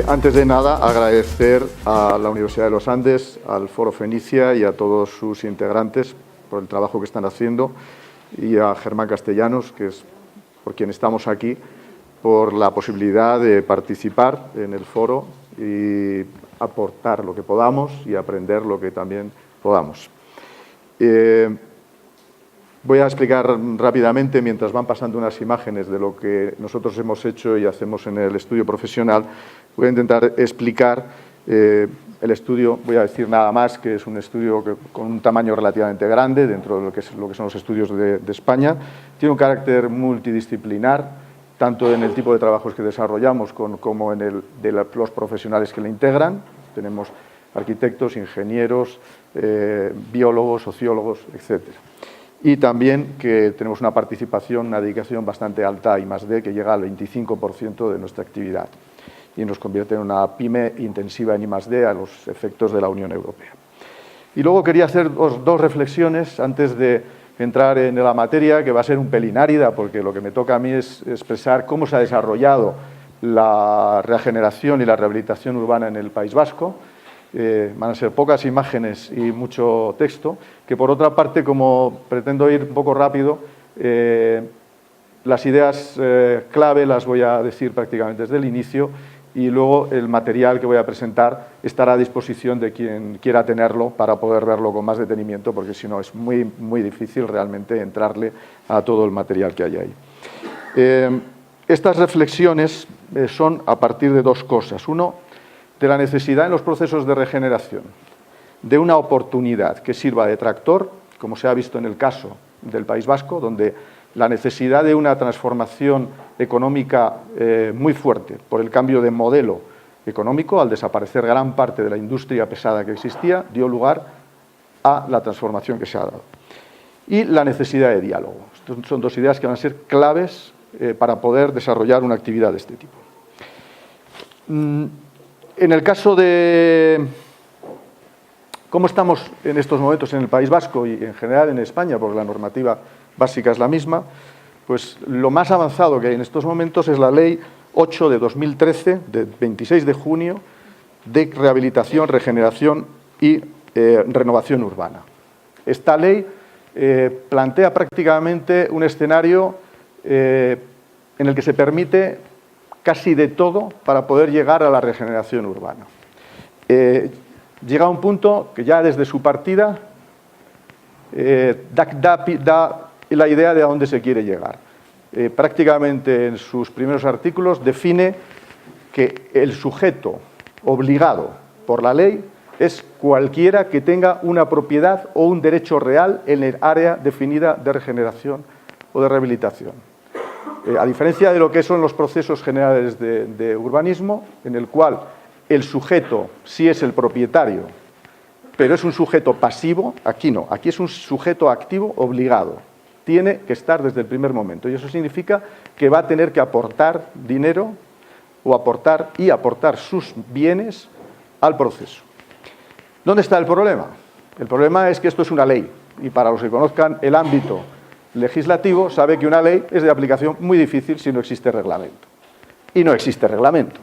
Antes de nada, agradecer a la Universidad de los Andes, al Foro Fenicia y a todos sus integrantes por el trabajo que están haciendo, y a Germán Castellanos, que es por quien estamos aquí, por la posibilidad de participar en el foro y aportar lo que podamos y aprender lo que también podamos. Voy a explicar rápidamente, mientras van pasando unas imágenes de lo que nosotros hemos hecho y hacemos en el estudio profesional. Voy a intentar explicar el estudio. Voy a decir nada más que es un estudio con un tamaño relativamente grande dentro de lo que son los estudios de España. Tiene un carácter multidisciplinar, tanto en el tipo de trabajos que desarrollamos como en los profesionales que le integran. Tenemos arquitectos, ingenieros, biólogos, sociólogos, etcétera. Y también que tenemos una participación, una dedicación bastante alta a I+D, que llega al 25% de nuestra actividad y nos convierte en una pyme intensiva en I+D a los efectos de la Unión Europea. Y luego quería hacer dos reflexiones antes de entrar en la materia, que va a ser un pelín árida, porque lo que me toca a mí es expresar cómo se ha desarrollado la regeneración y la rehabilitación urbana en el País Vasco. Van a ser pocas imágenes y mucho texto, que por otra parte, como pretendo ir un poco rápido, las ideas clave las voy a decir prácticamente desde el inicio, y luego el material que voy a presentar estará a disposición de quien quiera tenerlo para poder verlo con más detenimiento, porque si no es muy difícil realmente entrarle a todo el material que hay ahí. Estas reflexiones son a partir de dos cosas. Uno, de la necesidad en los procesos de regeneración de una oportunidad que sirva de tractor, como se ha visto en el caso del País Vasco, donde la necesidad de una transformación económica muy fuerte por el cambio de modelo económico, al desaparecer gran parte de la industria pesada que existía, dio lugar a la transformación que se ha dado. Y la necesidad de diálogo. Estas son dos ideas que van a ser claves para poder desarrollar una actividad de este tipo. En el caso de cómo estamos en estos momentos en el País Vasco y en general en España, porque la normativa básica es la misma, pues lo más avanzado que hay en estos momentos es la Ley 8 de 2013, de 26 de junio, de rehabilitación, regeneración y renovación urbana. Esta ley plantea prácticamente un escenario en el que se permite casi de todo para poder llegar a la regeneración urbana. Llega a un punto que ya desde su partida da la idea de a dónde se quiere llegar. Prácticamente en sus primeros artículos define que el sujeto obligado por la ley es cualquiera que tenga una propiedad o un derecho real en el área definida de regeneración o de rehabilitación. A diferencia de lo que son los procesos generales de urbanismo, en el cual el sujeto sí es el propietario, pero es un sujeto pasivo, aquí no, aquí es un sujeto activo obligado. Tiene que estar desde el primer momento, y eso significa que va a tener que aportar dinero o aportar sus bienes al proceso. ¿Dónde está el problema? El problema es que esto es una ley, y para los que conozcan el ámbito legislativo, sabe que una ley es de aplicación muy difícil si no existe reglamento. Y no existe reglamento.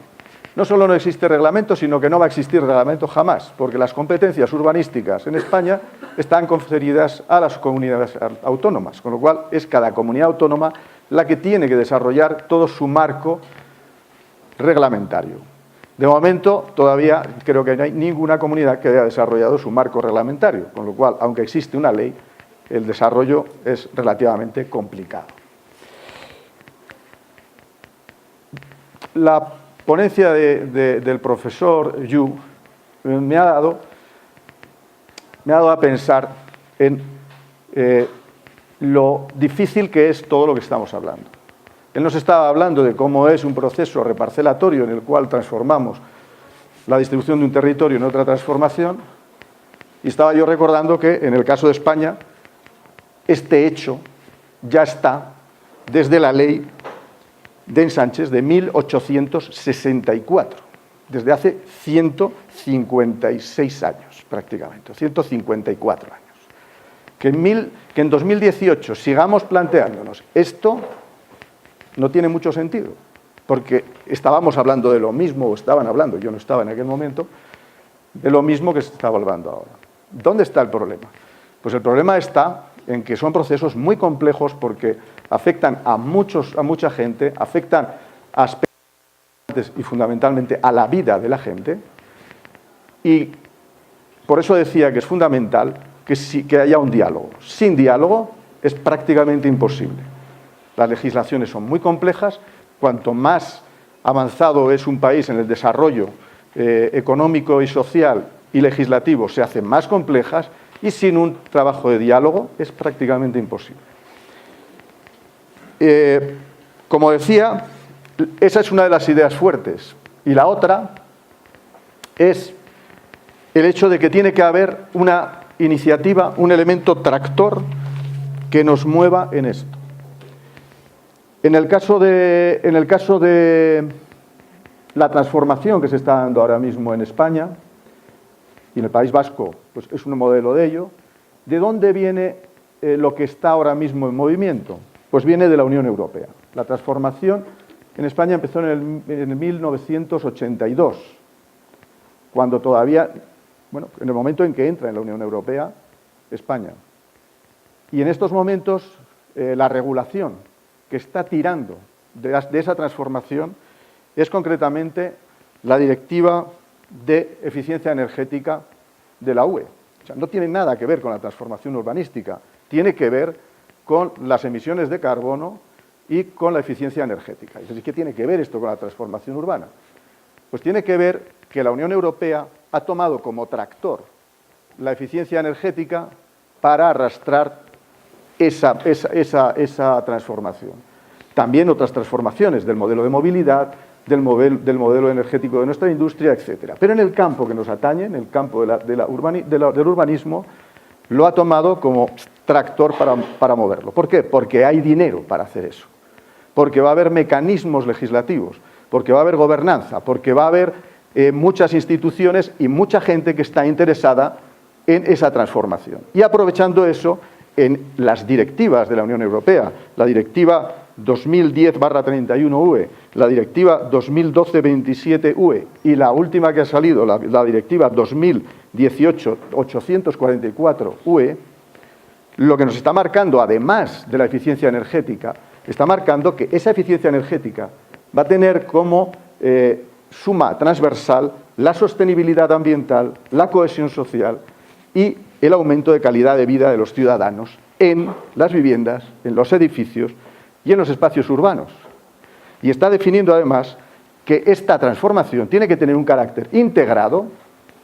No solo no existe reglamento, sino que no va a existir reglamento jamás, porque las competencias urbanísticas en España están conferidas a las comunidades autónomas, con lo cual es cada comunidad autónoma la que tiene que desarrollar todo su marco reglamentario. De momento, todavía creo que no hay ninguna comunidad que haya desarrollado su marco reglamentario, con lo cual, aunque existe una ley, el desarrollo es relativamente complicado. La ponencia del profesor Yu me ha dado a pensar en lo difícil que es todo lo que estamos hablando. Él nos estaba hablando de cómo es un proceso reparcelatorio en el cual transformamos la distribución de un territorio en otra transformación, y estaba yo recordando que en el caso de España este hecho ya está desde la ley de ensanches de 1864, desde hace 156 años prácticamente, 154 años. Que en 2018 sigamos planteándonos esto no tiene mucho sentido, porque estábamos hablando de lo mismo, o estaban hablando, yo no estaba en aquel momento, de lo mismo que se estaba hablando ahora. ¿Dónde está el problema? Pues el problema está en que son procesos muy complejos porque afectan a mucha gente, afectan a aspectos y fundamentalmente a la vida de la gente, y por eso decía que es fundamental que haya un diálogo. Sin diálogo es prácticamente imposible. Las legislaciones son muy complejas. Cuanto más avanzado es un país en el desarrollo económico y social y legislativo, se hacen más complejas, y sin un trabajo de diálogo es prácticamente imposible. Como decía, esa es una de las ideas fuertes. Y la otra es el hecho de que tiene que haber una iniciativa, un elemento tractor que nos mueva en esto. En el caso de la transformación que se está dando ahora mismo en España, y en el País Vasco pues es un modelo de ello, ¿de dónde viene lo que está ahora mismo en movimiento? Pues viene de la Unión Europea. La transformación en España empezó en el 1982, cuando todavía, bueno, en el momento en que entra en la Unión Europea, España. Y en estos momentos la regulación que está tirando de esa transformación es concretamente la Directiva de Eficiencia Energética de la UE. O sea, no tiene nada que ver con la transformación urbanística, tiene que ver con las emisiones de carbono y con la eficiencia energética. Entonces, ¿qué tiene que ver esto con la transformación urbana? Pues tiene que ver que la Unión Europea ha tomado como tractor la eficiencia energética para arrastrar esa transformación. También otras transformaciones del modelo de movilidad, del modelo energético de nuestra industria, etc. Pero en el campo que nos atañe, en el campo del urbanismo, lo ha tomado como tractor para moverlo. ¿Por qué? Porque hay dinero para hacer eso, porque va a haber mecanismos legislativos, porque va a haber gobernanza, porque va a haber muchas instituciones y mucha gente que está interesada en esa transformación. Y aprovechando eso, en las directivas de la Unión Europea, la Directiva 2010/31/UE, la Directiva 2012/27/UE y la última que ha salido, la Directiva 2018/844/UE, lo que nos está marcando, además de la eficiencia energética, está marcando que esa eficiencia energética va a tener como suma transversal la sostenibilidad ambiental, la cohesión social y el aumento de calidad de vida de los ciudadanos en las viviendas, en los edificios y en los espacios urbanos. Y está definiendo además que esta transformación tiene que tener un carácter integrado,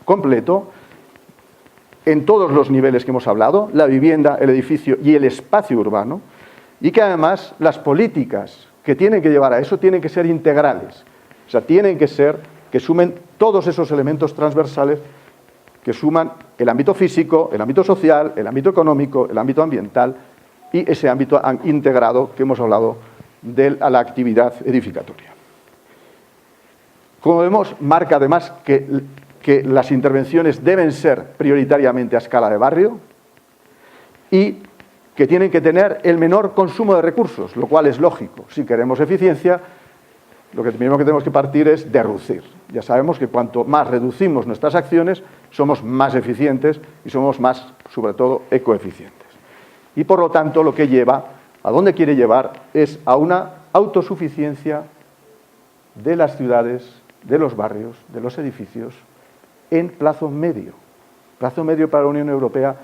completo, en todos los niveles que hemos hablado, la vivienda, el edificio y el espacio urbano, y que además las políticas que tienen que llevar a eso tienen que ser integrales. O sea, tienen que ser que sumen todos esos elementos transversales que suman el ámbito físico, el ámbito social, el ámbito económico, el ámbito ambiental y ese ámbito integrado que hemos hablado a la actividad edificatoria. Como vemos, marca además que las intervenciones deben ser prioritariamente a escala de barrio y que tienen que tener el menor consumo de recursos, lo cual es lógico. Si queremos eficiencia, lo que primero que tenemos que partir es de reducir. Ya sabemos que cuanto más reducimos nuestras acciones, somos más eficientes y somos más, sobre todo, ecoeficientes. Y por lo tanto, lo que lleva, a dónde quiere llevar, es a una autosuficiencia de las ciudades, de los barrios, de los edificios, en plazo medio. Plazo medio para la Unión Europea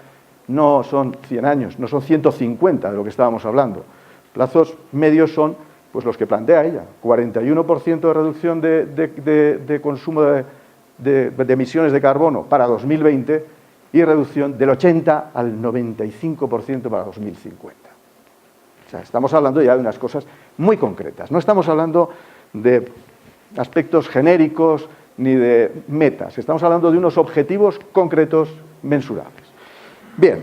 no son 100 años, no son 150 de lo que estábamos hablando. Plazos medios son pues los que plantea ella, 41% de reducción de consumo de emisiones de carbono para 2020 y reducción del 80 al 95% para 2050. O sea, estamos hablando ya de unas cosas muy concretas. No estamos hablando de aspectos genéricos, ni de metas. Estamos hablando de unos objetivos concretos mensurables. Bien,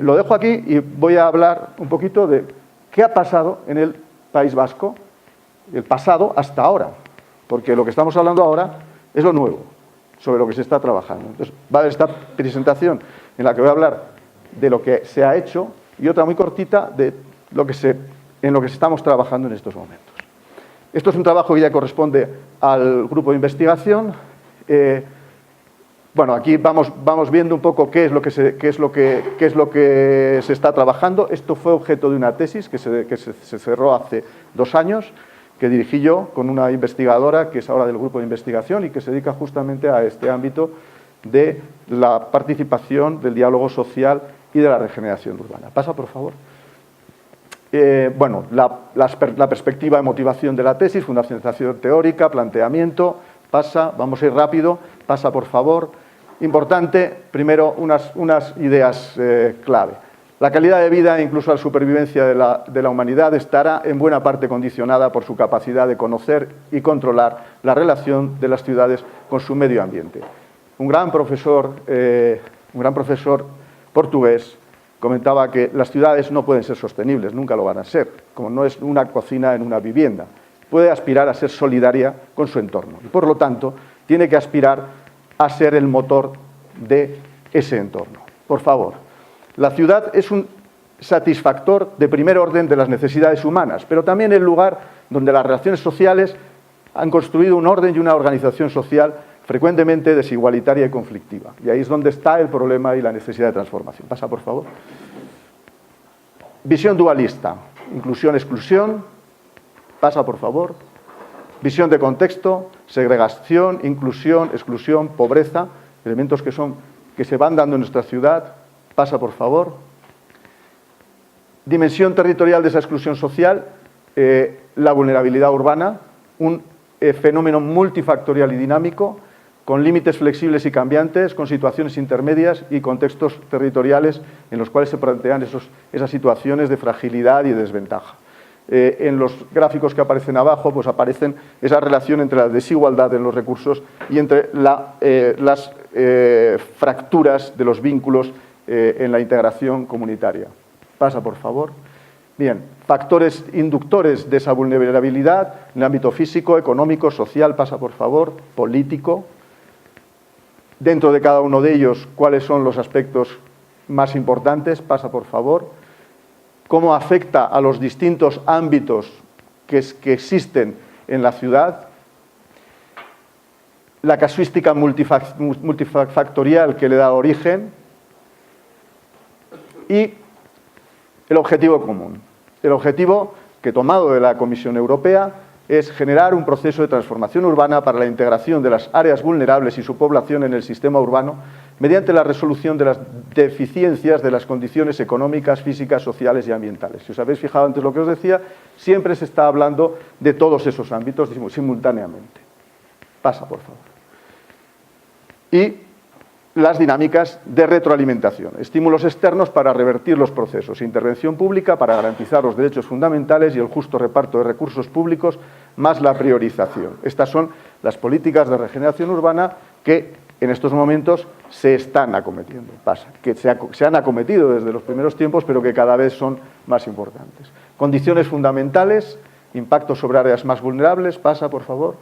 lo dejo aquí y voy a hablar un poquito de qué ha pasado en el País Vasco, el pasado hasta ahora, porque lo que estamos hablando ahora es lo nuevo, sobre lo que se está trabajando. Entonces, va a haber esta presentación en la que voy a hablar de lo que se ha hecho y otra muy cortita de en lo que estamos trabajando en estos momentos. Esto es un trabajo que ya corresponde al grupo de investigación. Bueno, aquí vamos viendo un poco qué es lo que se está trabajando. Esto fue objeto de una tesis que se cerró hace 2 años, que dirigí yo con una investigadora que es ahora del grupo de investigación y que se dedica justamente a este ámbito de la participación, del diálogo social y de la regeneración urbana. Pasa, por favor. Bueno, la perspectiva de motivación de la tesis, fundamentación teórica, planteamiento, pasa, vamos a ir rápido, pasa, por favor. Importante, primero, unas ideas clave. La calidad de vida e incluso la supervivencia de la humanidad estará en buena parte condicionada por su capacidad de conocer y controlar la relación de las ciudades con su medio ambiente. Un gran profesor portugués comentaba que las ciudades no pueden ser sostenibles, nunca lo van a ser, como no es una cocina en una vivienda. Puede aspirar a ser solidaria con su entorno y, por lo tanto, tiene que aspirar a ser el motor de ese entorno. Por favor, la ciudad es un satisfactor de primer orden de las necesidades humanas, pero también el lugar donde las relaciones sociales han construido un orden y una organización social frecuentemente desigualitaria y conflictiva. Y ahí es donde está el problema y la necesidad de transformación. Pasa, por favor. Visión dualista, inclusión-exclusión. Pasa, por favor. Visión de contexto, segregación, inclusión, exclusión, pobreza, elementos que se van dando en nuestra ciudad. Pasa, por favor. Dimensión territorial de esa exclusión social, la vulnerabilidad urbana, un fenómeno multifactorial y dinámico, con límites flexibles y cambiantes, con situaciones intermedias y contextos territoriales en los cuales se plantean esas situaciones de fragilidad y de desventaja. En los gráficos que aparecen abajo, pues aparecen esa relación entre la desigualdad en los recursos y entre las fracturas de los vínculos en la integración comunitaria. Pasa, por favor. Bien, factores inductores de esa vulnerabilidad en el ámbito físico, económico, social, pasa, por favor, político. Dentro de cada uno de ellos, ¿cuáles son los aspectos más importantes? Pasa, por favor. ¿Cómo afecta a los distintos ámbitos que existen en la ciudad? La casuística multifactorial que le da origen y el objetivo común. El objetivo que, tomado de la Comisión Europea, es generar un proceso de transformación urbana para la integración de las áreas vulnerables y su población en el sistema urbano mediante la resolución de las deficiencias de las condiciones económicas, físicas, sociales y ambientales. Si os habéis fijado antes lo que os decía, siempre se está hablando de todos esos ámbitos simultáneamente. Pasa, por favor. Y las dinámicas de retroalimentación, estímulos externos para revertir los procesos, intervención pública para garantizar los derechos fundamentales y el justo reparto de recursos públicos, más la priorización. Estas son las políticas de regeneración urbana que en estos momentos se están acometiendo. Pasa, que se han acometido desde los primeros tiempos, pero que cada vez son más importantes. Condiciones fundamentales, impacto sobre áreas más vulnerables, pasa, por favor.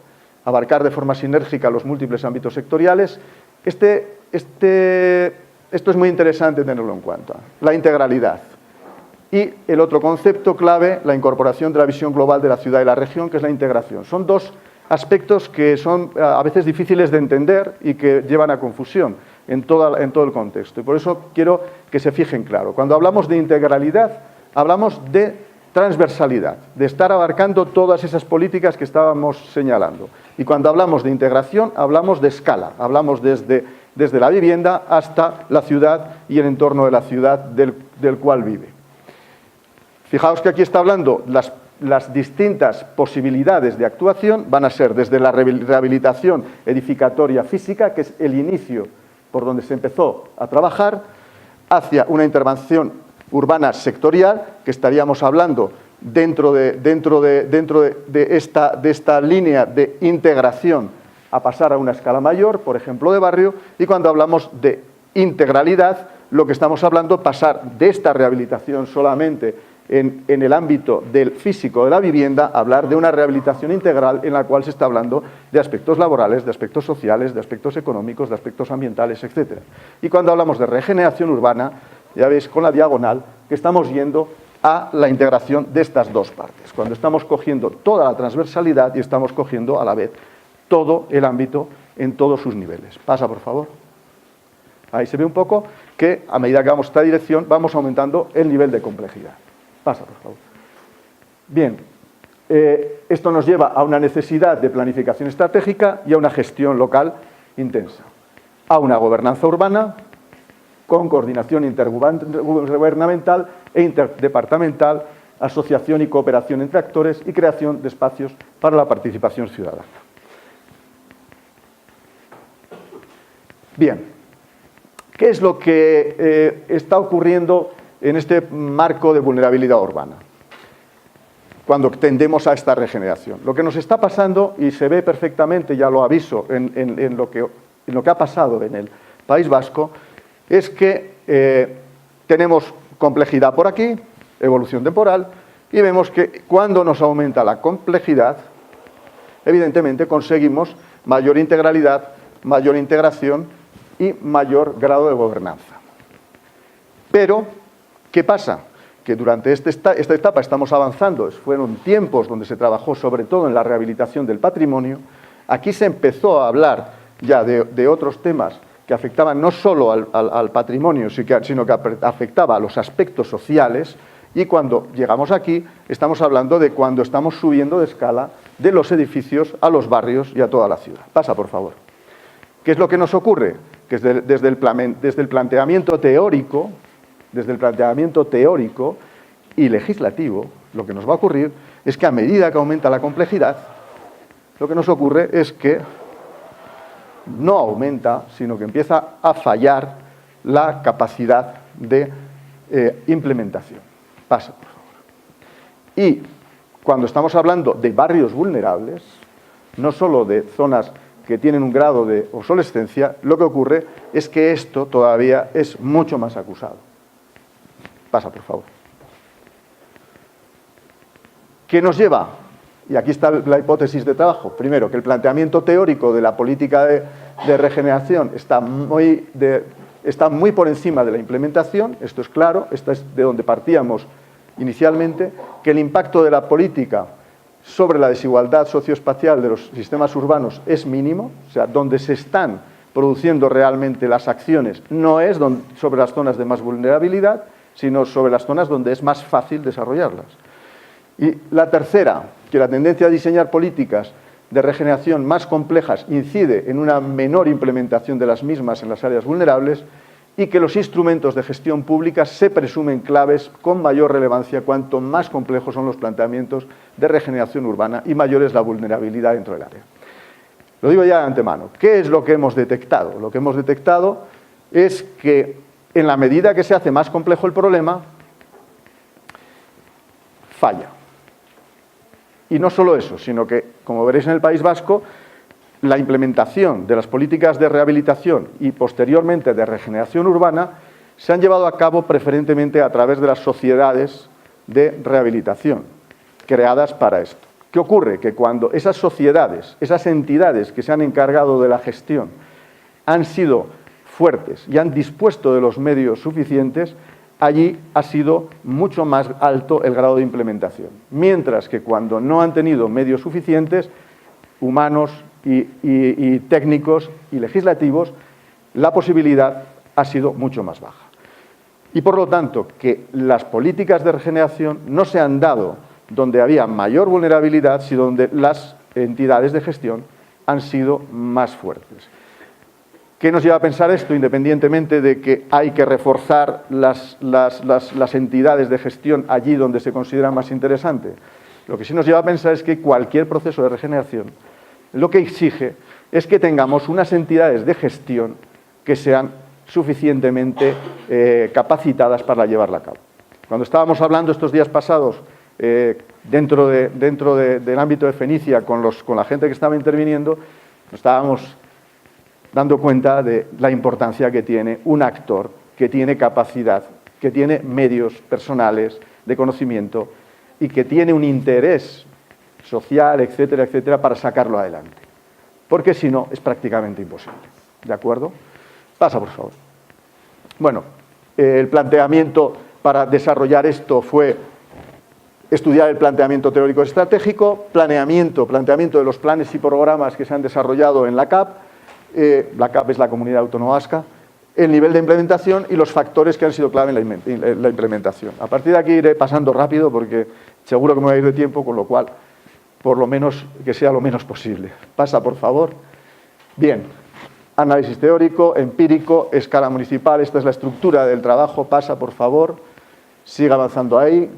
Abarcar de forma sinérgica los múltiples ámbitos sectoriales. Esto es muy interesante tenerlo en cuenta. La integralidad. Y el otro concepto clave, la incorporación de la visión global de la ciudad y la región, que es la integración. Son dos aspectos que son a veces difíciles de entender y que llevan a confusión en todo el contexto. Y por eso quiero que se fijen claro. Cuando hablamos de integralidad, hablamos de transversalidad, de estar abarcando todas esas políticas que estábamos señalando. Y cuando hablamos de integración, hablamos de escala, hablamos desde la vivienda hasta la ciudad y el entorno de la ciudad del cual vive. Fijaos que aquí está hablando las distintas posibilidades de actuación, van a ser desde la rehabilitación edificatoria física, que es el inicio por donde se empezó a trabajar, hacia una intervención urbana sectorial, que estaríamos hablando dentro de esta línea de integración a pasar a una escala mayor, por ejemplo, de barrio, y cuando hablamos de integralidad, lo que estamos hablando es pasar de esta rehabilitación solamente en el ámbito del físico de la vivienda, a hablar de una rehabilitación integral en la cual se está hablando de aspectos laborales, de aspectos sociales, de aspectos económicos, de aspectos ambientales, etc. Y cuando hablamos de regeneración urbana, ya veis con la diagonal que estamos yendo a la integración de estas dos partes, cuando estamos cogiendo toda la transversalidad y estamos cogiendo a la vez todo el ámbito en todos sus niveles. Pasa, por favor. Ahí se ve un poco que a medida que vamos en esta dirección vamos aumentando el nivel de complejidad. Pasa, por favor. Bien, esto nos lleva a una necesidad de planificación estratégica y a una gestión local intensa, a una gobernanza urbana con coordinación intergubernamental e interdepartamental, asociación y cooperación entre actores y creación de espacios para la participación ciudadana. Bien, ¿qué es lo que está ocurriendo en este marco de vulnerabilidad urbana cuando tendemos a esta regeneración? Lo que nos está pasando, y se ve perfectamente, ya lo aviso, en lo que ha pasado en el País Vasco, es que tenemos complejidad por aquí, evolución temporal, y vemos que cuando nos aumenta la complejidad, evidentemente conseguimos mayor integralidad, mayor integración y mayor grado de gobernanza. Pero, ¿qué pasa? Que durante esta etapa estamos avanzando, fueron tiempos donde se trabajó sobre todo en la rehabilitación del patrimonio. Aquí se empezó a hablar ya de otros temas que afectaban no solo al patrimonio, sino que afectaba a los aspectos sociales, y cuando llegamos aquí estamos hablando de cuando estamos subiendo de escala de los edificios a los barrios y a toda la ciudad. Pasa, por favor. ¿Qué es lo que nos ocurre? Que desde el planteamiento teórico y legislativo, lo que nos va a ocurrir es que a medida que aumenta la complejidad, lo que nos ocurre es que no aumenta, sino que empieza a fallar la capacidad de implementación. Pasa, por favor. Y cuando estamos hablando de barrios vulnerables, no solo de zonas que tienen un grado de obsolescencia, lo que ocurre es que esto todavía es mucho más acusado. Pasa, por favor. ¿Qué nos lleva? Y aquí está la hipótesis de trabajo. Primero, que el planteamiento teórico de la política de regeneración está muy por encima de la implementación, esto es claro, esto es de donde partíamos inicialmente, que el impacto de la política sobre la desigualdad socioespacial de los sistemas urbanos es mínimo, o sea, donde se están produciendo realmente las acciones no es sobre las zonas de más vulnerabilidad, sino sobre las zonas donde es más fácil desarrollarlas. Y la tercera, que la tendencia a diseñar políticas de regeneración más complejas incide en una menor implementación de las mismas en las áreas vulnerables, y que los instrumentos de gestión pública se presumen claves con mayor relevancia cuanto más complejos son los planteamientos de regeneración urbana y mayor es la vulnerabilidad dentro del área. Lo digo ya de antemano. ¿Qué es lo que hemos detectado? Lo que hemos detectado es que en la medida que se hace más complejo el problema, falla. Y no solo eso, sino que, como veréis en el País Vasco, la implementación de las políticas de rehabilitación y posteriormente de regeneración urbana se han llevado a cabo preferentemente a través de las sociedades de rehabilitación creadas para esto. ¿Qué ocurre? Que cuando esas sociedades, esas entidades que se han encargado de la gestión han sido fuertes y han dispuesto de los medios suficientes, allí ha sido mucho más alto el grado de implementación. Mientras que cuando no han tenido medios suficientes, humanos y técnicos y legislativos, la posibilidad ha sido mucho más baja. Y por lo tanto, que las políticas de regeneración no se han dado donde había mayor vulnerabilidad, sino donde las entidades de gestión han sido más fuertes. ¿Qué nos lleva a pensar esto? Independientemente de que hay que reforzar las entidades de gestión allí donde se considera más interesante. Lo que sí nos lleva a pensar es que cualquier proceso de regeneración lo que exige es que tengamos unas entidades de gestión que sean suficientemente capacitadas para llevarla a cabo. Cuando estábamos hablando estos días pasados dentro del ámbito de Fenicia con la gente que estaba interviniendo, Nos estábamos dando cuenta de la importancia que tiene un actor que tiene capacidad, que tiene medios personales de conocimiento y que tiene un interés social, etcétera, etcétera, para sacarlo adelante. Porque si no, es prácticamente imposible. ¿De acuerdo? Pasa, por favor. Bueno, el planteamiento para desarrollar esto fue estudiar el planteamiento teórico estratégico, planteamiento de los planes y programas que se han desarrollado en la CAP. La CAP es la Comunidad Autónoma Vasca, el nivel de implementación y los factores que han sido clave en la implementación. A partir de aquí iré pasando rápido porque seguro que me voy a ir de tiempo, con lo cual, por lo menos, que sea lo menos posible. Pasa, por favor. Bien, análisis teórico, empírico, escala municipal, esta es la estructura del trabajo. Pasa, por favor. Sigue avanzando ahí.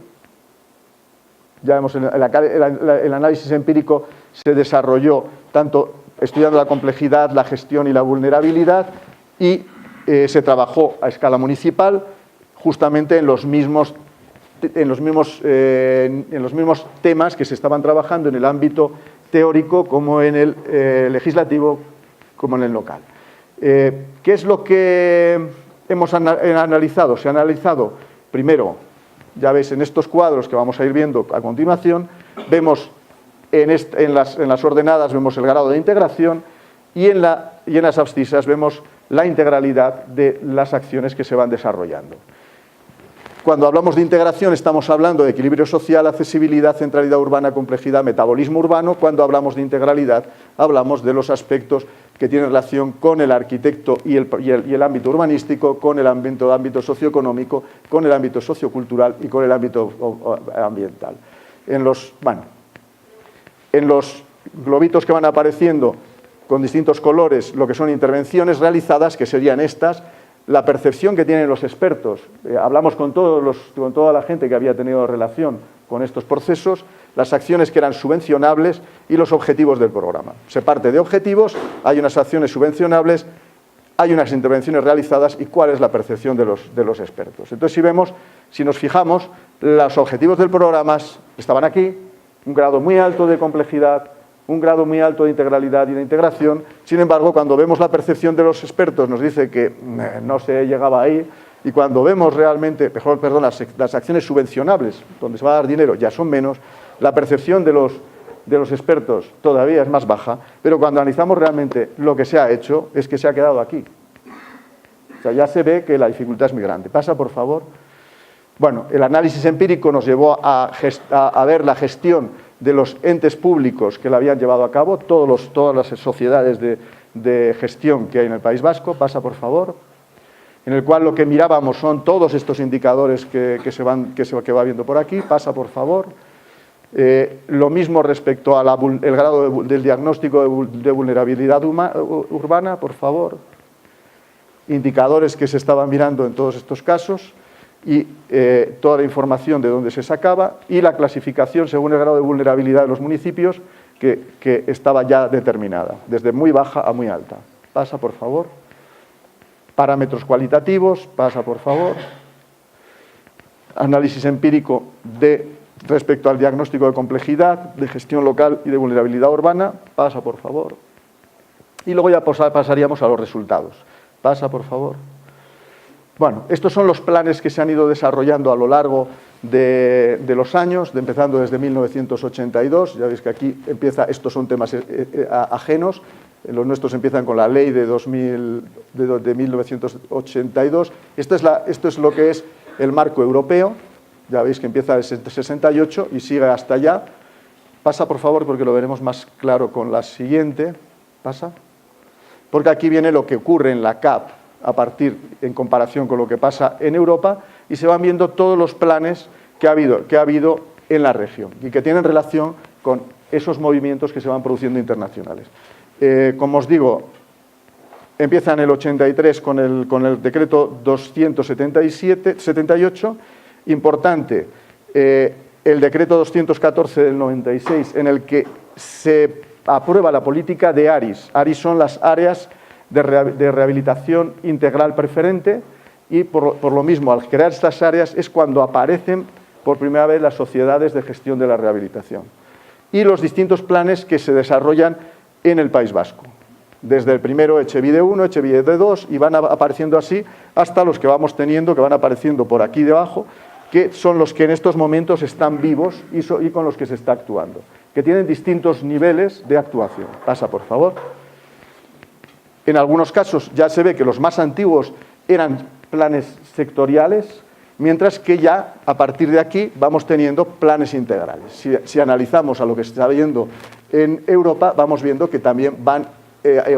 Ya vemos, el análisis empírico se desarrolló tanto estudiando la complejidad, la gestión y la vulnerabilidad, y se trabajó a escala municipal justamente en los mismos temas que se estaban trabajando en el ámbito teórico como en el legislativo como en el local. ¿Qué es lo que hemos analizado? Se ha analizado primero, ya veis en estos cuadros que vamos a ir viendo a continuación, vemos en las ordenadas vemos el grado de integración y en las abscisas vemos la integralidad de las acciones que se van desarrollando. Cuando hablamos de integración estamos hablando de equilibrio social, accesibilidad, centralidad urbana, complejidad, metabolismo urbano. Cuando hablamos de integralidad hablamos de los aspectos que tienen relación con el arquitecto y el ámbito urbanístico, con el ámbito socioeconómico, con el ámbito sociocultural y con el ámbito ambiental. En los globitos que van apareciendo con distintos colores lo que son intervenciones realizadas, que serían estas, la percepción que tienen los expertos. Hablamos con toda la gente que había tenido relación con estos procesos, las acciones que eran subvencionables y los objetivos del programa. Se parte de objetivos, hay unas acciones subvencionables, hay unas intervenciones realizadas y cuál es la percepción de los expertos. Entonces, si nos fijamos, los objetivos del programa estaban aquí, un grado muy alto de complejidad, un grado muy alto de integralidad y de integración. Sin embargo, cuando vemos la percepción de los expertos nos dice que no se llegaba ahí, y cuando vemos realmente, las acciones subvencionables, donde se va a dar dinero, ya son menos, la percepción de los expertos todavía es más baja, pero cuando analizamos realmente lo que se ha hecho, es que se ha quedado aquí. O sea, ya se ve que la dificultad es muy grande. Pasa, por favor. Bueno, el análisis empírico nos llevó a ver la gestión de los entes públicos que la habían llevado a cabo, todas las sociedades de gestión que hay en el País Vasco. Pasa, por favor. En el cual lo que mirábamos son todos estos indicadores que va viendo por aquí. Pasa, por favor. Lo mismo respecto al grado del diagnóstico de vulnerabilidad urbana, por favor. Indicadores que se estaban mirando en todos estos casos y toda la información de dónde se sacaba y la clasificación según el grado de vulnerabilidad de los municipios que estaba ya determinada, desde muy baja a muy alta. Pasa, por favor. Parámetros cualitativos, pasa, por favor. Análisis empírico respecto al diagnóstico de complejidad, de gestión local y de vulnerabilidad urbana, pasa, por favor. Y luego ya pasaríamos a los resultados. Pasa, por favor. Bueno, estos son los planes que se han ido desarrollando a lo largo de los años, empezando desde 1982. Ya veis que aquí estos son temas ajenos. Los nuestros empiezan con la ley de 1982. Esto es lo que es el marco europeo. Ya veis que empieza en 68 y sigue hasta allá. Pasa, por favor, porque lo veremos más claro con la siguiente. Pasa. Porque aquí viene lo que ocurre en la CAP en comparación con lo que pasa en Europa, y se van viendo todos los planes que ha habido en la región y que tienen relación con esos movimientos que se van produciendo internacionales. Como os digo, empieza en el 83 con el decreto 278, importante, el decreto 214 del 96, en el que se aprueba la política de ARIS. ARIS son las áreas de rehabilitación integral preferente, y por lo mismo, al crear estas áreas es cuando aparecen por primera vez las sociedades de gestión de la rehabilitación y los distintos planes que se desarrollan en el País Vasco. desde el primero Echevide 1, Echevide 2, y van apareciendo así hasta los que vamos teniendo, que van apareciendo por aquí debajo, que son los que en estos momentos están vivos y con los que se está actuando, que tienen distintos niveles de actuación. Pasa, por favor. En algunos casos ya se ve que los más antiguos eran planes sectoriales, mientras que ya a partir de aquí vamos teniendo planes integrales. Si analizamos a lo que se está viendo en Europa, vamos viendo que también van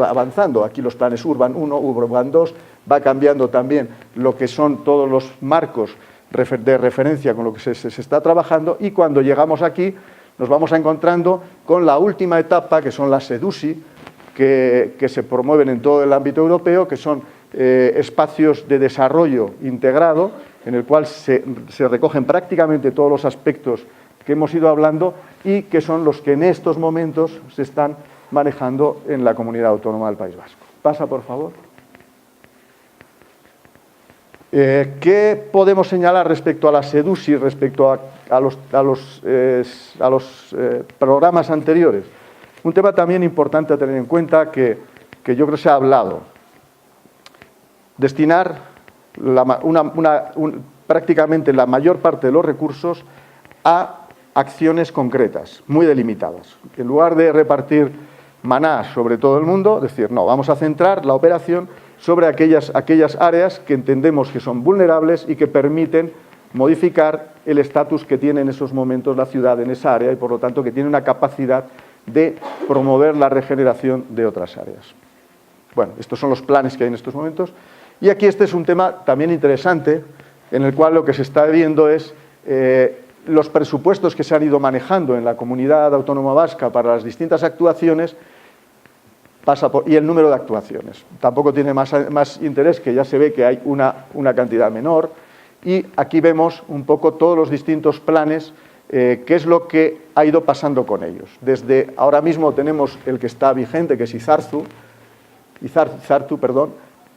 avanzando. Aquí los planes Urban 1, Urban 2, va cambiando también lo que son todos los marcos de referencia con lo que se está trabajando, y cuando llegamos aquí nos vamos encontrando con la última etapa, que son las SEDUSI, que se promueven en todo el ámbito europeo, que son espacios de desarrollo integrado, en el cual se recogen prácticamente todos los aspectos que hemos ido hablando y que son los que en estos momentos se están manejando en la Comunidad Autónoma del País Vasco. Pasa, por favor. ¿Qué podemos señalar respecto a la SEDUSI, respecto a los programas anteriores? Un tema también importante a tener en cuenta que yo creo que se ha hablado. Destinar prácticamente la mayor parte de los recursos a acciones concretas, muy delimitadas. En lugar de repartir maná sobre todo el mundo, decir, no, vamos a centrar la operación sobre aquellas áreas que entendemos que son vulnerables y que permiten modificar el estatus que tiene en esos momentos la ciudad en esa área y, por lo tanto, que tiene una capacidad de promover la regeneración de otras áreas. Bueno, estos son los planes que hay en estos momentos. Y aquí este es un tema también interesante, en el cual lo que se está viendo es los presupuestos que se han ido manejando en la Comunidad Autónoma Vasca para las distintas actuaciones y el número de actuaciones. Tampoco tiene más interés, que ya se ve que hay una cantidad menor, y aquí vemos un poco todos los distintos planes, qué es lo que ha ido pasando con ellos. Desde ahora mismo tenemos el que está vigente, que es Izartu,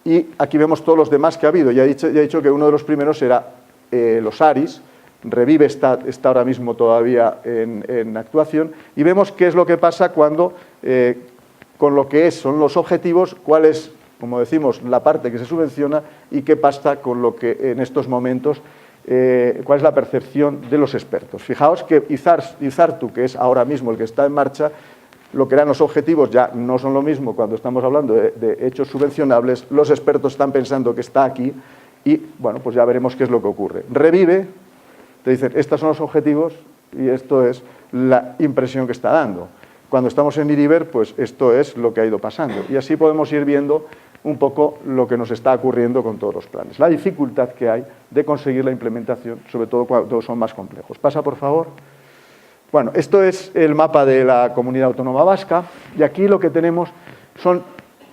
y aquí vemos todos los demás que ha habido. Ya he dicho que uno de los primeros era los ARIS. Revive está ahora mismo todavía en actuación, y vemos qué es lo que pasa cuando, con lo que son los objetivos, cuál es, como decimos, la parte que se subvenciona y qué pasa con lo que en estos momentos, cuál es la percepción de los expertos. Fijaos que Izartu, que es ahora mismo el que está en marcha, lo que eran los objetivos ya no son lo mismo cuando estamos hablando de hechos subvencionables. Los expertos están pensando que está aquí y, bueno, pues ya veremos qué es lo que ocurre. Revive, te dicen, estos son los objetivos y esto es la impresión que está dando. Cuando estamos en Iriber, pues esto es lo que ha ido pasando. Y así podemos ir viendo un poco lo que nos está ocurriendo con todos los planes. La dificultad que hay de conseguir la implementación, sobre todo cuando son más complejos. Pasa, por favor. Bueno, esto es el mapa de la Comunidad Autónoma Vasca, y aquí lo que tenemos son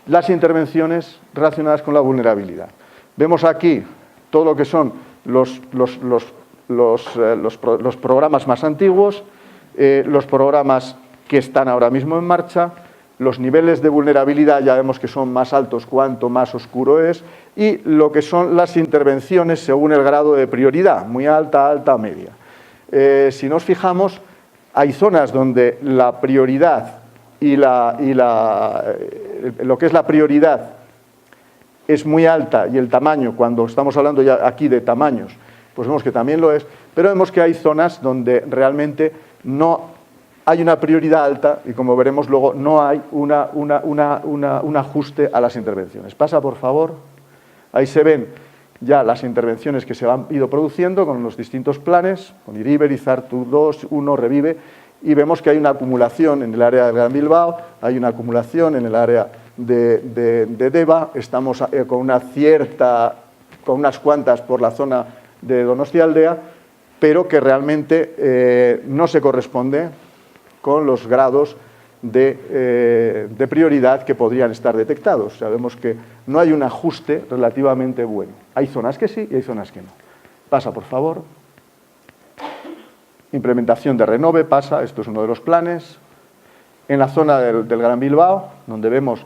las intervenciones relacionadas con la vulnerabilidad. Vemos aquí todo lo que son los programas más antiguos, los programas que están ahora mismo en marcha, los niveles de vulnerabilidad ya vemos que son más altos cuanto más oscuro es, y lo que son las intervenciones según el grado de prioridad, muy alta, alta, media. Si nos fijamos, hay zonas donde la prioridad lo que es la prioridad es muy alta, y el tamaño, cuando estamos hablando ya aquí de tamaños, pues vemos que también lo es, pero vemos que hay zonas donde realmente no hay una prioridad alta y, como veremos luego, no hay un ajuste a las intervenciones. Pasa, por favor. Ahí se ven ya las intervenciones que se han ido produciendo con los distintos planes, con Iriber, Izartu 2, 1, Revive, y vemos que hay una acumulación en el área de Gran Bilbao, hay una acumulación en el área de Deba, estamos con unas cuantas por la zona de Donostialdea, pero que realmente no se corresponde con los grados de prioridad que podrían estar detectados. Sabemos que no hay un ajuste relativamente bueno. Hay zonas que sí y hay zonas que no. Pasa, por favor. Implementación de Renove, pasa, esto es uno de los planes. En la zona del Gran Bilbao, donde vemos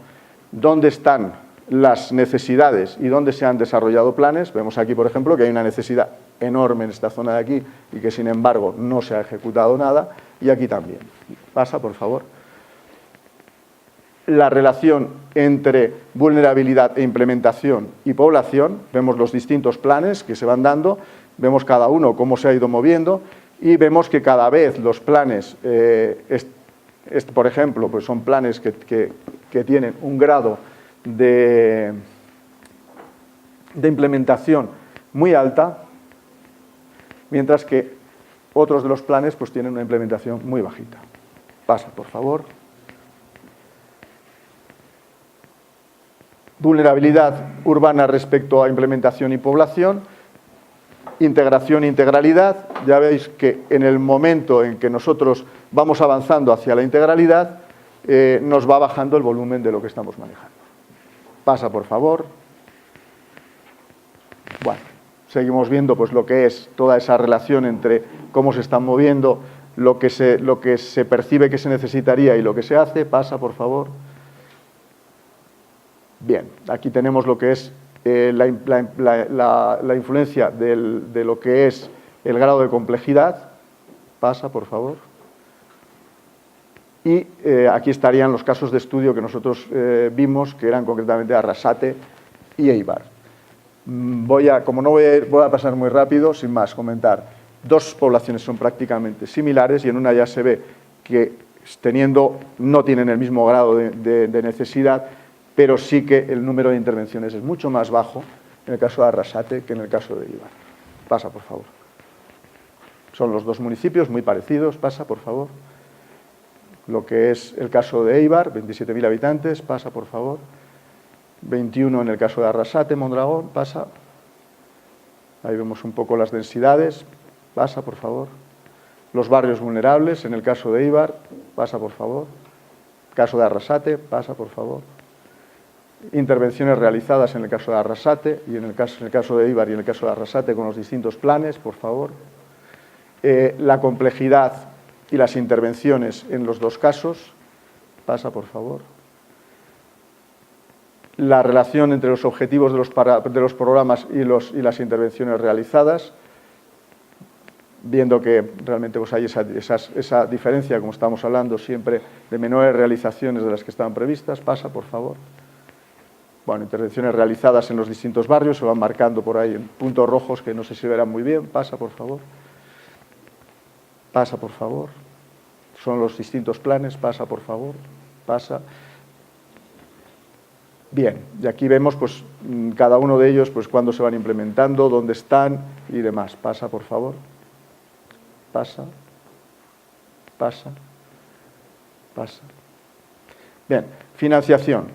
dónde están las necesidades y dónde se han desarrollado planes. Vemos aquí, por ejemplo, que hay una necesidad enorme en esta zona de aquí y que, sin embargo, no se ha ejecutado nada. Y aquí también. Pasa, por favor. la relación entre vulnerabilidad e implementación y población. Vemos los distintos planes que se van dando, vemos cada uno cómo se ha ido moviendo y vemos que cada vez los planes, por ejemplo, pues son planes que tienen un grado de implementación muy alta, mientras que otros de los planes pues tienen una implementación muy bajita. Pasa, por favor. Vulnerabilidad urbana respecto a implementación y población. Integración e integralidad. Ya veis que en el momento en que nosotros vamos avanzando hacia la integralidad, nos va bajando el volumen de lo que estamos manejando. Pasa, por favor. Bueno, seguimos viendo pues lo que es toda esa relación entre cómo se están moviendo, lo que se percibe que se necesitaría y lo que se hace. Pasa, por favor. Bien, aquí tenemos lo que es la influencia de lo que es el grado de complejidad. Pasa, por favor. Y aquí estarían los casos de estudio que nosotros vimos, que eran concretamente Arrasate y Eibar. Voy a pasar muy rápido, sin más, comentar. Dos poblaciones son prácticamente similares y en una ya se ve que no tienen el mismo grado de necesidad, pero sí que el número de intervenciones es mucho más bajo en el caso de Arrasate que en el caso de Eibar. Pasa, por favor. Son los dos municipios muy parecidos. Pasa, por favor. Lo que es el caso de Eibar, 27.000 habitantes. Pasa, por favor. 21 en el caso de Arrasate, Mondragón. Pasa. Ahí vemos un poco las densidades. Pasa, por favor. Los barrios vulnerables en el caso de Eibar. Pasa, por favor. Caso de Arrasate. Pasa, por favor. Intervenciones realizadas en el caso de Arrasate y en el caso de Eibar y en el caso de Arrasate con los distintos planes, por favor. La complejidad y las intervenciones en los dos casos. Pasa, por favor. La relación entre los objetivos de los programas y las intervenciones realizadas, viendo que realmente pues hay esa diferencia, como estamos hablando siempre, de menores realizaciones de las que estaban previstas. Pasa, por favor. Bueno, intervenciones realizadas en los distintos barrios, se van marcando por ahí en puntos rojos que no sé si verán muy bien. Pasa, por favor. Pasa, por favor. Son los distintos planes. Pasa, por favor. Pasa. Bien, y aquí vemos pues cada uno de ellos pues cuándo se van implementando, dónde están y demás. Pasa, por favor. Pasa. Pasa. Pasa. Bien, financiación.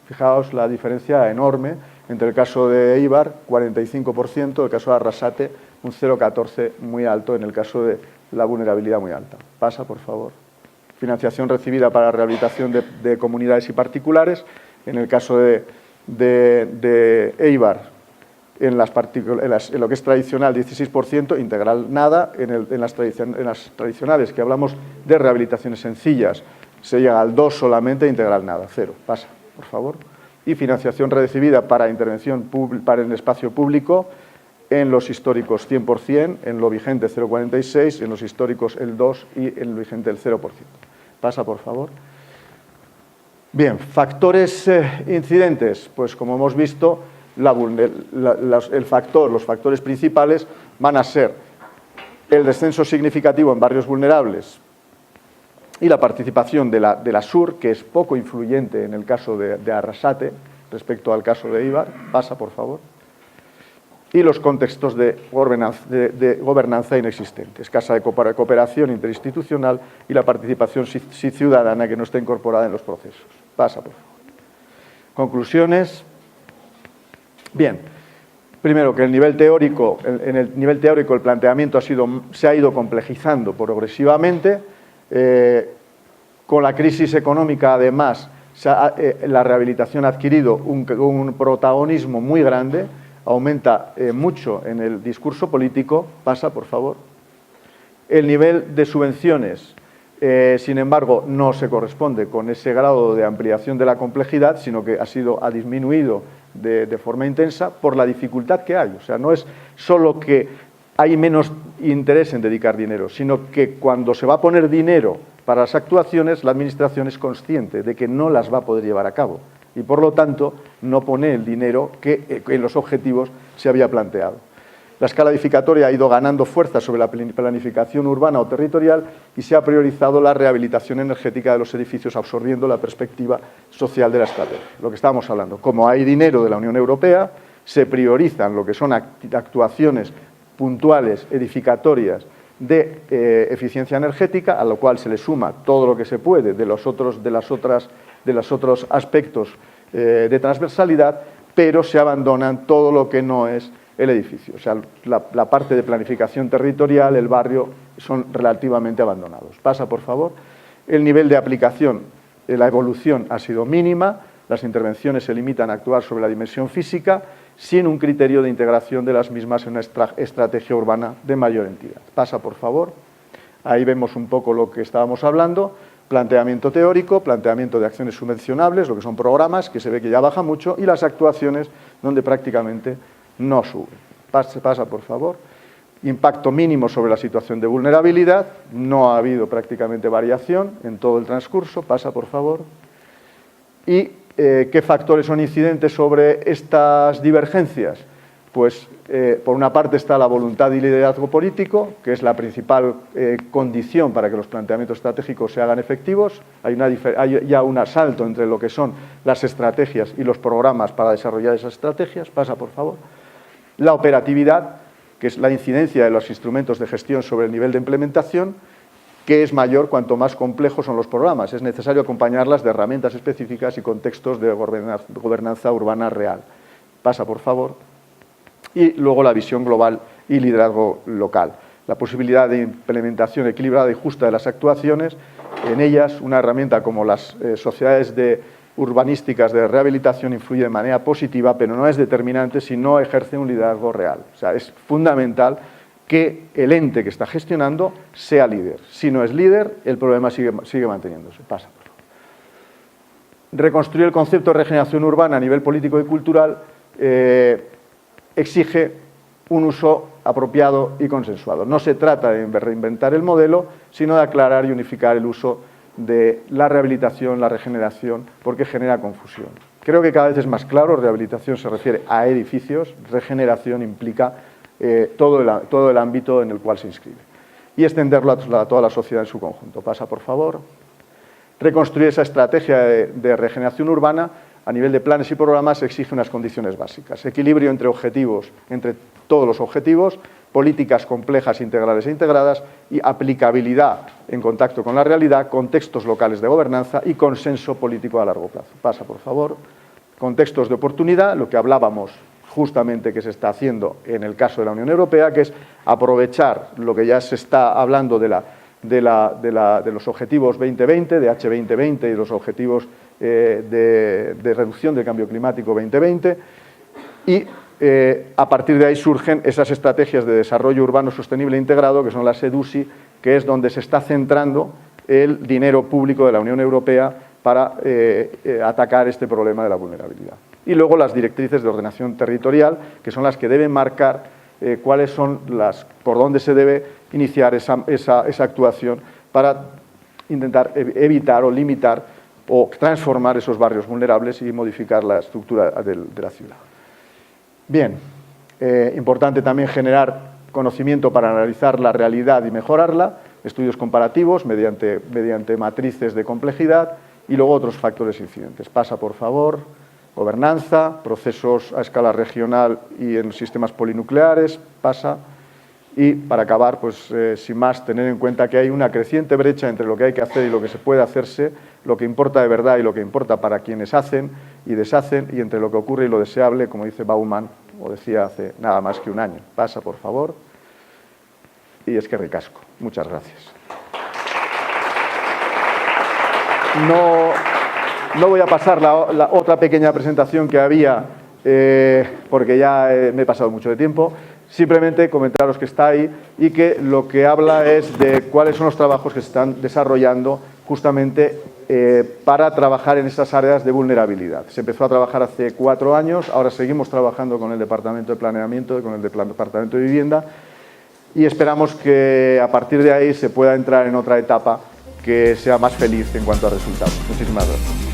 Fijaos la diferencia enorme entre el caso de Eibar, 45%, el caso de Arrasate, un 0,14 muy alto en el caso de la vulnerabilidad muy alta. Pasa, por favor. Financiación recibida para rehabilitación de comunidades y particulares. En el caso de Eibar, en lo que es tradicional, 16%, integral nada. En las tradicionales, que hablamos de rehabilitaciones sencillas, se llega al 2 solamente, integral nada, 0. Pasa, por favor. Y financiación recibida para intervención para el espacio público, en los históricos 100%, en lo vigente 0,46, en los históricos el 2 y en lo vigente el 0%. Pasa, por favor. Bien, factores incidentes, pues como hemos visto, los factores principales van a ser el descenso significativo en barrios vulnerables y la participación de la SUR, que es poco influyente en el caso de Arrasate respecto al caso de Eibar. Pasa, por favor. Y los contextos de gobernanza inexistente, escasa de cooperación interinstitucional y la participación ciudadana que no está incorporada en los procesos. Pasa, por favor. Conclusiones. Bien, primero que en el nivel teórico el planteamiento se ha ido complejizando progresivamente. Con la crisis económica, además, la rehabilitación ha adquirido un protagonismo muy grande, aumenta mucho en el discurso político. Pasa, por favor. El nivel de subvenciones, sin embargo, no se corresponde con ese grado de ampliación de la complejidad, sino que ha disminuido de forma intensa por la dificultad que hay. O sea, no es solo que hay menos interés en dedicar dinero, sino que cuando se va a poner dinero para las actuaciones, la Administración es consciente de que no las va a poder llevar a cabo y, por lo tanto, no pone el dinero que en los objetivos se había planteado. La escala edificatoria ha ido ganando fuerza sobre la planificación urbana o territorial y se ha priorizado la rehabilitación energética de los edificios, absorbiendo la perspectiva social de la estrategia. Lo que estábamos hablando, como hay dinero de la Unión Europea, se priorizan lo que son actuaciones puntuales, edificatorias, de eficiencia energética, a lo cual se le suma todo lo que se puede de los otros aspectos de transversalidad, pero se abandonan todo lo que no es el edificio. O sea, la parte de planificación territorial, el barrio, son relativamente abandonados. Pasa, por favor. El nivel de aplicación, la evolución ha sido mínima, las intervenciones se limitan a actuar sobre la dimensión física, sin un criterio de integración de las mismas en una estrategia urbana de mayor entidad. Pasa, por favor. Ahí vemos un poco lo que estábamos hablando. Planteamiento teórico, planteamiento de acciones subvencionables, lo que son programas, que se ve que ya baja mucho, y las actuaciones, donde prácticamente no sube. Pasa, por favor. Impacto mínimo sobre la situación de vulnerabilidad. No ha habido prácticamente variación en todo el transcurso. Pasa, por favor. Y ¿qué factores son incidentes sobre estas divergencias? Pues, por una parte está la voluntad y liderazgo político, que es la principal condición para que los planteamientos estratégicos se hagan efectivos. Hay ya un asalto entre lo que son las estrategias y los programas para desarrollar esas estrategias. Pasa, por favor. La operatividad, que es la incidencia de los instrumentos de gestión sobre el nivel de implementación, que es mayor cuanto más complejos son los programas. Es necesario acompañarlas de herramientas específicas y contextos de gobernanza urbana real. Pasa, por favor. Y luego la visión global y liderazgo local. La posibilidad de implementación equilibrada y justa de las actuaciones, en ellas una herramienta como las sociedades urbanísticas de rehabilitación influye de manera positiva, pero no es determinante si no ejerce un liderazgo real. O sea, es fundamental que el ente que está gestionando sea líder. Si no es líder, el problema sigue manteniéndose. Pasa, por favor. Reconstruir el concepto de regeneración urbana a nivel político y cultural exige un uso apropiado y consensuado. No se trata de reinventar el modelo, sino de aclarar y unificar el uso de la rehabilitación, la regeneración, porque genera confusión. Creo que cada vez es más claro, rehabilitación se refiere a edificios, regeneración implica todo el ámbito en el cual se inscribe. Y extenderlo a toda la sociedad en su conjunto. Pasa, por favor. Reconstruir esa estrategia de regeneración urbana a nivel de planes y programas exige unas condiciones básicas. Equilibrio entre objetivos, entre todos los objetivos, políticas complejas, integrales e integradas y aplicabilidad en contacto con la realidad, contextos locales de gobernanza y consenso político a largo plazo. Pasa, por favor. Contextos de oportunidad, lo que hablábamos justamente que se está haciendo en el caso de la Unión Europea, que es aprovechar lo que ya se está hablando de los objetivos 2020, de H2020 y los objetivos de reducción del cambio climático 2020 y a partir de ahí surgen esas estrategias de desarrollo urbano sostenible e integrado que son las EDUSI, que es donde se está centrando el dinero público de la Unión Europea para atacar este problema de la vulnerabilidad. Y luego las directrices de ordenación territorial, que son las que deben marcar cuáles son por dónde se debe iniciar esa actuación para intentar evitar o limitar o transformar esos barrios vulnerables y modificar la estructura de la ciudad. Bien, importante también generar conocimiento para analizar la realidad y mejorarla, estudios comparativos mediante matrices de complejidad y luego otros factores incidentes. Pasa, por favor. Gobernanza, procesos a escala regional y en sistemas polinucleares, pasa. Y para acabar, pues sin más, tener en cuenta que hay una creciente brecha entre lo que hay que hacer y lo que se puede hacerse, lo que importa de verdad y lo que importa para quienes hacen y deshacen, y entre lo que ocurre y lo deseable, como dice Bauman, o decía hace nada más que un año. Pasa, por favor. Y es que ricasco. Muchas gracias. No voy a pasar la otra pequeña presentación que había, porque ya me he pasado mucho de tiempo. Simplemente comentaros que está ahí y que lo que habla es de cuáles son los trabajos que se están desarrollando justamente para trabajar en esas áreas de vulnerabilidad. Se empezó a trabajar hace 4 años, ahora seguimos trabajando con el Departamento de Planeamiento y con el Departamento de Vivienda y esperamos que a partir de ahí se pueda entrar en otra etapa que sea más feliz en cuanto a resultados. Muchísimas gracias.